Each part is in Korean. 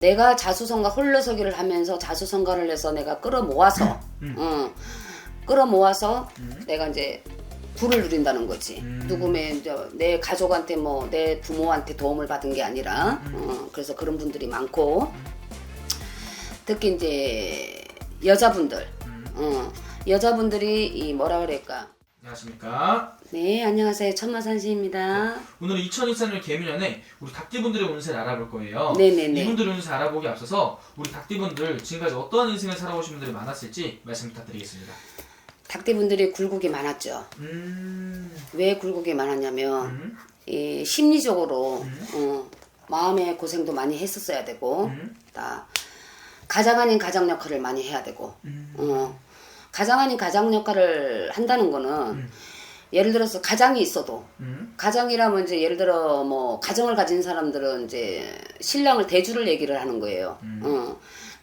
내가 자수성가 홀로서기를 하면서 자수성가를 해서 내가 끌어모아서 끌어모아서 내가 이제 부를 누린다는 거지. 누구면 내 가족한테 뭐 내 부모한테 도움을 받은 게 아니라 그래서 그런 분들이 많고 특히 이제 여자분들 여자분들이 이 뭐라 그럴까. 안녕하십니까. 네, 안녕하세요. 천마산시입니다. 오늘은 2024년 개미년에 우리 닭띠분들의 운세를 알아볼 거예요. 네네네. 이분들의 운세 알아보기 앞서서 우리 닭띠분들 지금까지 어떠한 인생을 살아오신 분들이 많았을지 말씀 부탁드리겠습니다. 닭띠분들이 굴곡이 많았죠. 왜 굴곡이 많았냐면 이 심리적으로 마음의 고생도 많이 했었어야 되고 가장 아닌 가장 역할을 많이 해야 되고 가장 아닌 가장 역할을 한다는 거는 예를 들어서 가장이 있어도 가장이라면 이제 예를 들어 뭐 가정을 가진 사람들은 이제 신랑을 대주를 얘기를 하는 거예요.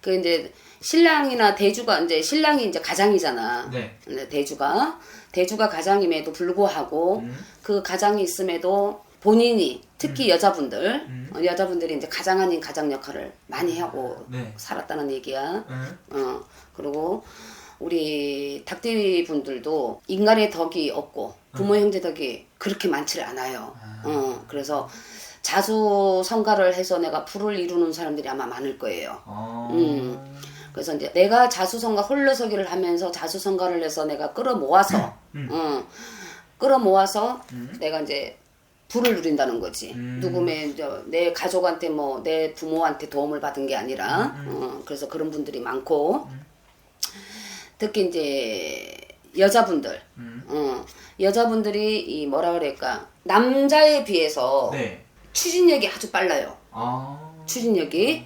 그 이제 신랑이나 대주가 이제 신랑이 이제 가장이잖아. 네. 대주가 가장임에도 불구하고 그 가장이 있음에도 본인이 특히 여자분들이 이제 가장 아닌 가장 역할을 많이 하고 네. 살았다는 얘기야. 그리고 우리 닭띠 분들도 인간의 덕이 없고 부모 형제 덕이 그렇게 많지를 않아요. 그래서 자수성가를 해서 내가 부를 이루는 사람들이 아마 많을 거예요. 그래서 이제 내가 자수성가 홀로서기를 하면서 자수성가를 해서 내가 끌어모아서 내가 이제 부를 누린다는 거지. 누구면 내 가족한테 뭐 내 부모한테 도움을 받은 게 아니라 그래서 그런 분들이 많고 특히 이제 여자분들이 이 뭐라 그럴까 남자에 비해서 네. 추진력이 아주 빨라요. 추진력이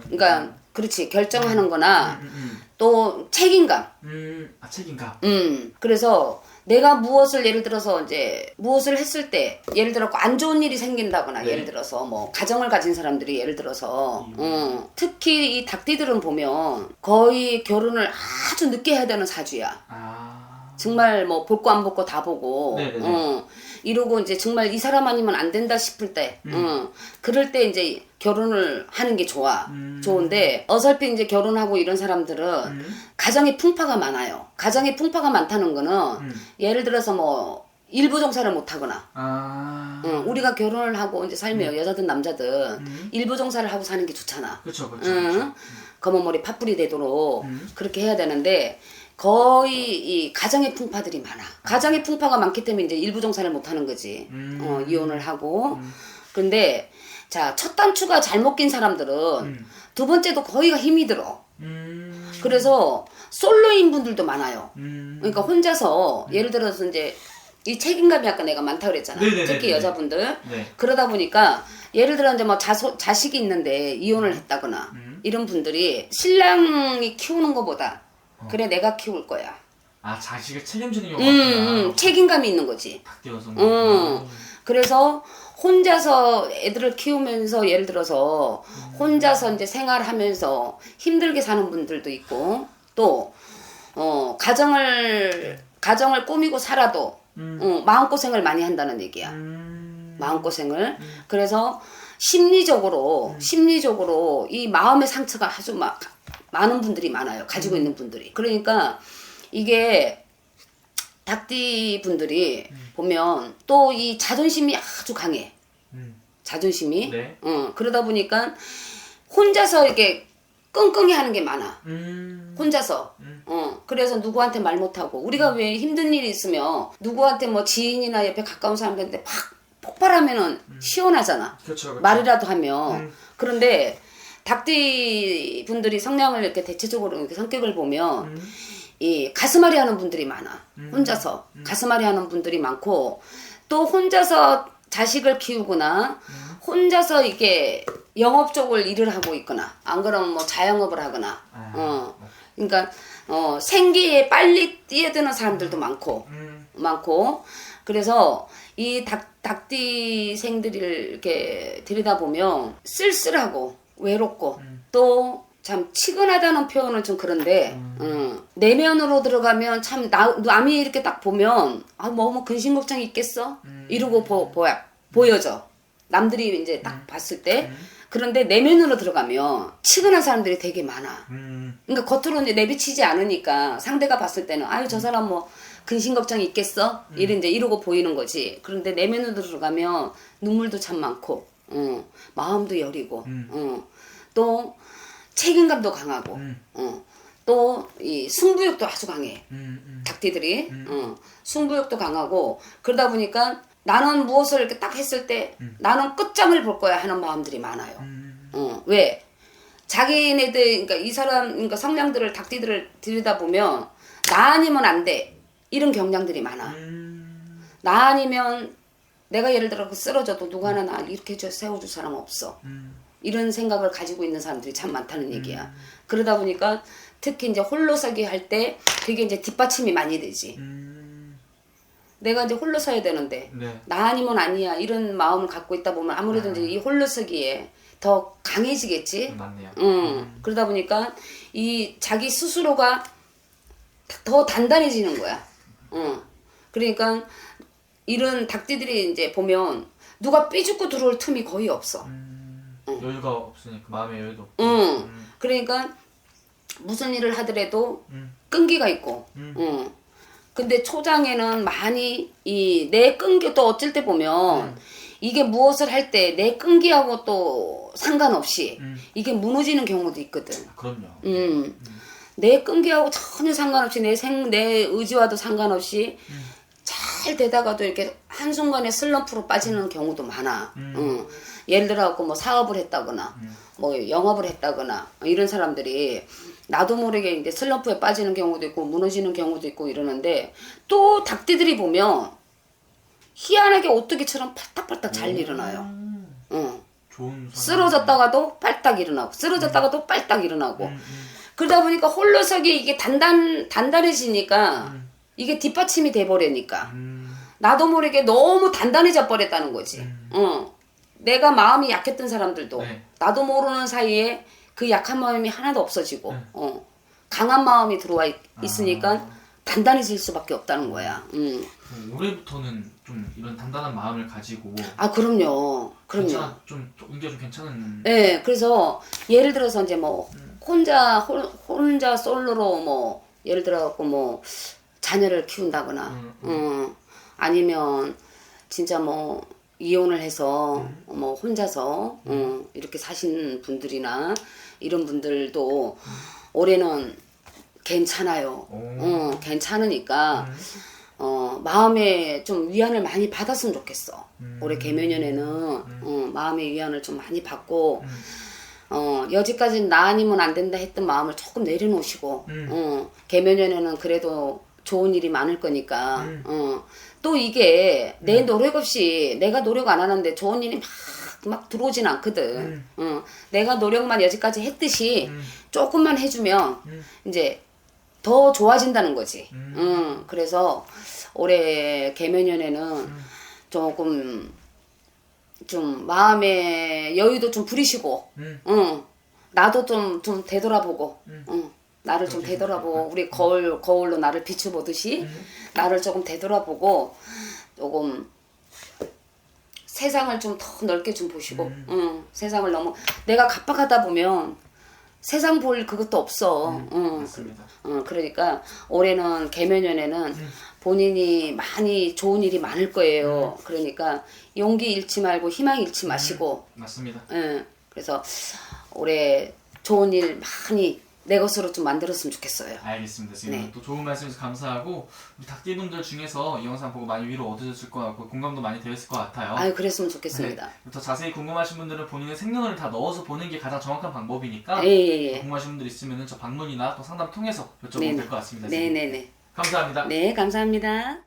그러니까 그렇지 결정하는 거나 또 책임감. 책임감. 그래서 내가 무엇을 예를 들어서 이제 무엇을 했을 때 예를 들어 안 좋은 일이 생긴다거나 네. 예를 들어서 뭐 가정을 가진 사람들이 예를 들어서 특히 이 닭띠들은 보면 거의 결혼을 아주 늦게 해야 되는 사주야. 정말 뭐 볼 거 안 볼 거 다 보고 이러고 이제 정말 이 사람 아니면 안 된다 싶을 때 그럴 때 이제 결혼을 하는 게 좋은데 어설피 이제 결혼하고 이런 사람들은 가정의 풍파가 많아요. 가정의 풍파가 많다는 거는 예를 들어서 뭐 일부 종사를 못 하거나 우리가 결혼을 하고 이제 살면 여자든 남자든 일부 종사를 하고 사는 게 좋잖아. 그렇죠. 검은 머리 팥불이 되도록 그렇게 해야 되는데 거의 이 가정의 풍파들이 많아. 가정의 풍파가 많기 때문에 이제 일부 종사를 못 하는 거지. 이혼을 하고. 근데 자, 첫 단추가 잘못 낀 사람들은 두 번째도 거의가 힘이 들어. 그래서 솔로인 분들도 많아요. 그러니까 혼자서 예를 들어서 이제 이 책임감이 아까 내가 많다 그랬잖아. 특히 여자분들. 그러다 보니까 예를 들어 이제 뭐 자식이 있는데 이혼을 했다거나 이런 분들이 신랑이 키우는 것보다 그래 내가 키울 거야. 자식을 책임지는 경우가 있구나. 책임감이 있는 거지. 그래서 혼자서 애들을 키우면서 예를 들어서 혼자서 이제 생활하면서 힘들게 사는 분들도 있고 또 가정을 꾸미고 살아도 마음고생을 많이 한다는 얘기야. 마음고생을. 그래서 심리적으로 이 마음의 상처가 아주 많은 분들이 많아요. 가지고 있는 분들이. 그러니까 이게 닭띠 분들이 보면 또 이 자존심이 아주 강해. 자존심이. 네. 그러다 보니까 혼자서 이렇게 끙끙이 하는 게 많아. 혼자서. 그래서 누구한테 말 못하고 우리가 왜 힘든 일이 있으면 누구한테 뭐 지인이나 옆에 가까운 사람들한테 팍 폭발하면은 시원하잖아. 그렇죠. 말이라도 하면. 그런데 닭띠 분들이 성향을 이렇게 대체적으로 이렇게 성격을 보면 이 가슴앓이 하는 분들이 많아. 혼자서 가슴앓이 하는 분들이 많고 또 혼자서 자식을 키우거나 혼자서 이게 영업적으로 일을 하고 있거나 안 그러면 뭐 자영업을 하거나 그러니까 생계에 빨리 뛰어드는 사람들도 많고 그래서 이 닭띠생들을 이렇게 들여다보면 쓸쓸하고 외롭고 또 참 치근하다는 표현은 좀 그런데 내면으로 들어가면 참 남이 이렇게 딱 보면 뭐 근심 걱정이 있겠어? 이러고 보여져. 남들이 이제 딱 봤을 때 그런데 내면으로 들어가면 치근한 사람들이 되게 많아. 음. 그러니까 겉으로 이제 내비치지 않으니까 상대가 봤을 때는 아유 저 사람 뭐 근심 걱정이 있겠어? 이제 이러고 보이는 거지. 그런데 내면으로 들어가면 눈물도 참 많고, 마음도 여리고, 또 책임감도 강하고, 또 이 승부욕도 아주 강해. 닭띠들이 승부욕도 강하고 그러다 보니까 나는 무엇을 이렇게 딱 했을 때 나는 끝장을 볼 거야 하는 마음들이 많아요. 왜? 자기네들 그러니까 이 사람 그러니까 성향들을 닭띠들을 들여다보면 나 아니면 안 돼. 이런 경향들이 많아. 나 아니면 내가 예를 들어 쓰러져도 누가 하나 나 이렇게 세워줄 사람 없어. 이런 생각을 가지고 있는 사람들이 참 많다는 얘기야. 그러다 보니까 특히 이제 홀로서기 할 때 그게 이제 뒷받침이 많이 되지. 내가 이제 홀로 서야 되는데 네. 나 아니면 아니야 이런 마음을 갖고 있다 보면 아무래도 이제 이 홀로서기에 더 강해지겠지. 맞네요. 그러다 보니까 이 자기 스스로가 더 단단해지는 거야. 그러니까 이런 닭띠들이 이제 보면 누가 삐죽고 들어올 틈이 거의 없어. 여유가 없으니까 마음의 여유도 없고. 그러니까 무슨 일을 하더라도 끈기가 있고. 근데 초장에는 많이 이 내 끈기 또 어쩔 때 보면 이게 무엇을 할 때 내 끈기하고 또 상관없이 이게 무너지는 경우도 있거든. 그럼요. 내 끈기하고 전혀 상관없이 내 의지와도 상관없이 잘 되다가도 이렇게 한순간에 슬럼프로 빠지는 경우도 많아. 예를 들어 뭐 사업을 했다거나 뭐 영업을 했다거나 이런 사람들이 나도 모르게 이제 슬럼프에 빠지는 경우도 있고 무너지는 경우도 있고 이러는데 또 닭띠들이 보면 희한하게 오뚜기처럼 팔딱팔딱 잘 일어나요. 좋은 쓰러졌다가도 빨딱 일어나고 쓰러졌다가도 빨딱 일어나고 그러다 보니까 홀로서기 이게 단단해지니까 이게 뒷받침이 돼버리니까 나도 모르게 너무 단단해져 버렸다는 거지. 내가 마음이 약했던 사람들도 네. 나도 모르는 사이에 그 약한 마음이 하나도 없어지고 강한 마음이 들어와 있으니까 단단해질 수밖에 없다는 거야. 올해부터는 좀 이런 단단한 마음을 가지고 아 그럼요. 좀 운기가 좀 괜찮은. 네, 그래서 예를 들어서 이제 뭐 혼자 솔로로 뭐 예를 들어 뭐 자녀를 키운다거나, 아니면 진짜 뭐 이혼을 해서 뭐 혼자서 이렇게 사신 분들이나 이런 분들도 올해는 괜찮아요. 괜찮으니까 마음에 좀 위안을 많이 받았으면 좋겠어. 올해 개묘년에는 마음의 위안을 좀 많이 받고 여지까지는 나 아니면 안 된다 했던 마음을 조금 내려놓으시고 개묘년에는 그래도 좋은 일이 많을 거니까 또 이게 내 노력 없이 내가 노력 안 하는데 좋은 일이 막 들어오진 않거든. 내가 노력만 여지까지 했듯이 조금만 해주면 이제 더 좋아진다는 거지. 그래서 올해 개묘년에는 조금 좀 마음의 여유도 좀 부리시고, 나도 좀 되돌아보고, 나를 좀 되돌아보고, 우리 거울로 나를 비춰보듯이 나를 조금 되돌아보고, 조금 세상을 좀 더 넓게 좀 보시고, 세상을 너무 내가 갑박하다 보면 세상 볼 그것도 없어. 맞습니다. 그러니까 올해는 개묘년에는 본인이 많이 좋은 일이 많을 거예요. 그러니까 용기 잃지 말고 희망 잃지 마시고. 맞습니다. 그래서 올해 좋은 일 많이 내 것으로 좀 만들었으면 좋겠어요. 알겠습니다. 지금 네. 또 좋은 말씀해주셔서 감사하고 우리 닭띠분들 중에서 이 영상 보고 많이 위로 얻으셨을 것 같고 공감도 많이 되었을 것 같아요. 아유 그랬으면 좋겠습니다. 네. 더 자세히 궁금하신 분들은 본인의 생년월일 다 넣어서 보는 게 가장 정확한 방법이니까 예. 궁금하신 분들 있으면 저 방문이나 또 상담 통해서 여쭤보면 네네. 될 것 같습니다. 네네네. 감사합니다. 네 감사합니다.